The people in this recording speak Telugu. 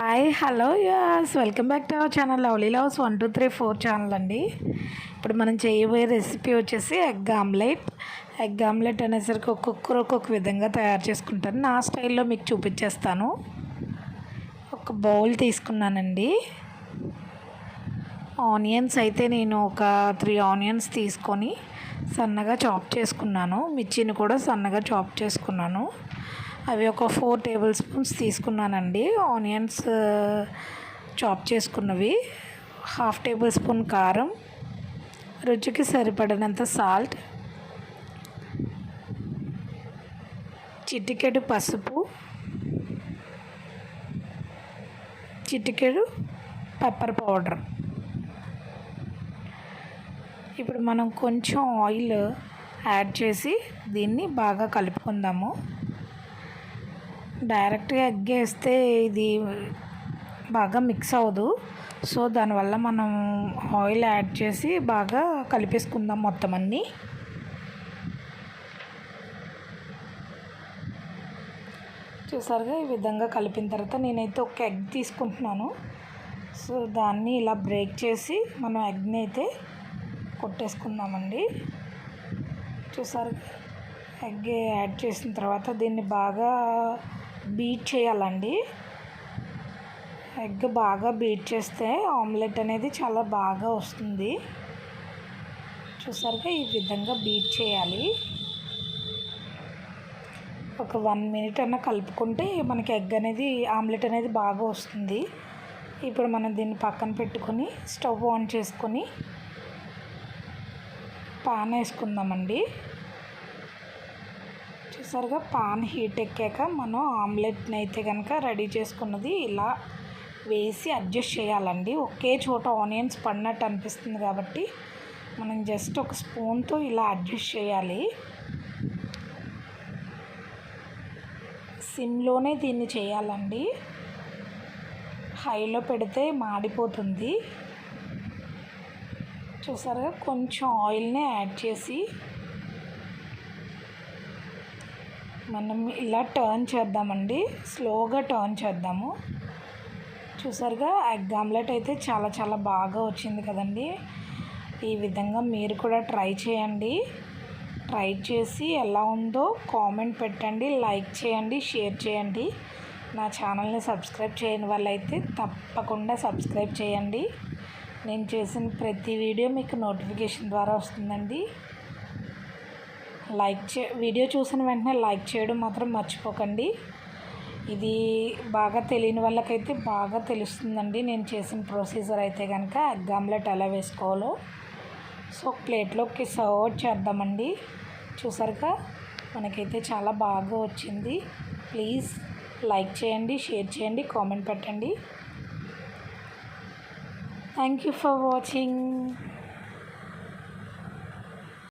Hi hello yes welcome back to our channel lovely loves 1 2 3 4 channel అండి. ఇప్పుడు మనం చేయబోయే రెసిపీ వచ్చేసి ఎగ్ ఆమ్లెట్ అనేసరికి ఒక్కొక్కరు ఒక్కొక్క విధంగా తయారు చేసుకుంటారు. నా స్టైల్లో మీకు చూపించేస్తాను. ఒక బౌల్ తీసుకున్నానండి. ఆనియన్స్ అయితే నేను ఒక 3 ఆనియన్స్ తీసుకొని సన్నగా చాప్ చేసుకున్నాను. మిర్చిని కూడా సన్నగా చాప్ చేసుకున్నాను. అవి ఒక 4 టేబుల్ స్పూన్స్ తీసుకున్నానండి. ఆనియన్స్ చాప్ చేసుకున్నవి, 1/2 టేబుల్ స్పూన్ కారం, రుచికి సరిపడినంత సాల్ట్, చిటికెడు పసుపు, చిటికెడు పెప్పర్ పౌడర్. ఇప్పుడు మనం కొంచెం ఆయిల్ యాడ్ చేసి దీన్ని బాగా కలుపుకుందాము. డైరెక్ట్గా ఎగ్ వేస్తే ఇది బాగా మిక్స్ అవ్వదు. సో దానివల్ల మనం ఆయిల్ యాడ్ చేసి బాగా కలిపేసుకుందాం మొత్తం అన్నీ. చూసారుగా, ఈ విధంగా కలిపిన తర్వాత నేనైతే ఒక ఎగ్ తీసుకుంటున్నాను. సో దాన్ని ఇలా బ్రేక్ చేసి మనం ఎగ్ని అయితే కొట్టేసుకుందామండి. చూసారు, ఎగ్ యాడ్ చేసిన తర్వాత దీన్ని బాగా బీట్ చేయాలండి. ఎగ్ బాగా బీట్ చేస్తే ఆమ్లెట్ అనేది చాలా బాగా వస్తుంది. చూసారుగా, ఈ విధంగా బీట్ చేయాలి. ఒక 1 మినిట్ అన్న కలుపుకుంటే మనకి ఎగ్ అనేది ఆమ్లెట్ అనేది బాగా వస్తుంది. ఇప్పుడు మనం దీన్ని పక్కన పెట్టుకొని స్టవ్ ఆన్ చేసుకొని పాన్ వేసుకుందామండి. చూసారుగా, పాన్ హీట్ ఎక్కాక మనం ఆమ్లెట్ని అయితే కనుక రెడీ చేసుకున్నది ఇలా వేసి అడ్జస్ట్ చేయాలండి. ఒకే చోట ఆనియన్స్ పడినట్టు అనిపిస్తుంది కాబట్టి మనం జస్ట్ ఒక స్పూన్తో ఇలా అడ్జస్ట్ చేయాలి. సిమ్లోనే దీన్ని చేయాలండి. హైలో పెడితే మాడిపోతుంది. చూసారుగా, కొంచెం ఆయిల్ని యాడ్ చేసి మనం ఇలా టర్న్ చేద్దామండి. స్లోగా టర్న్ చేద్దాము. చూసారుగా, ఎగ్ ఆమ్లెట్ అయితే చాలా చాలా బాగా వచ్చింది కదండి. ఈ విధంగా మీరు కూడా ట్రై చేయండి. ట్రై చేసి ఎలా ఉందో కామెంట్ పెట్టండి, లైక్ చేయండి, షేర్ చేయండి. నా ఛానల్ని సబ్స్క్రైబ్ చేయని వాళ్ళైతే తప్పకుండా సబ్స్క్రైబ్ చేయండి. నేను చేసిన ప్రతి వీడియో మీకు నోటిఫికేషన్ ద్వారా వస్తుందండి. వీడియో చూసిన వెంటనే లైక్ చేయడం మాత్రం మర్చిపోకండి. ఇది బాగా తెలియని వాళ్ళకైతే బాగా తెలుస్తుందండి నేను చేసిన ప్రొసీజర్ అయితే కనుక ఎగ్ ఆమ్లెట్ ఎలా వేసుకోవాలో. సో ప్లేట్లోకి సర్వ్ చేద్దామండి. చూసారుగా, మనకైతే చాలా బాగా వచ్చింది. ప్లీజ్ లైక్ చేయండి, షేర్ చేయండి, కామెంట్ పెట్టండి. Thank you for watching.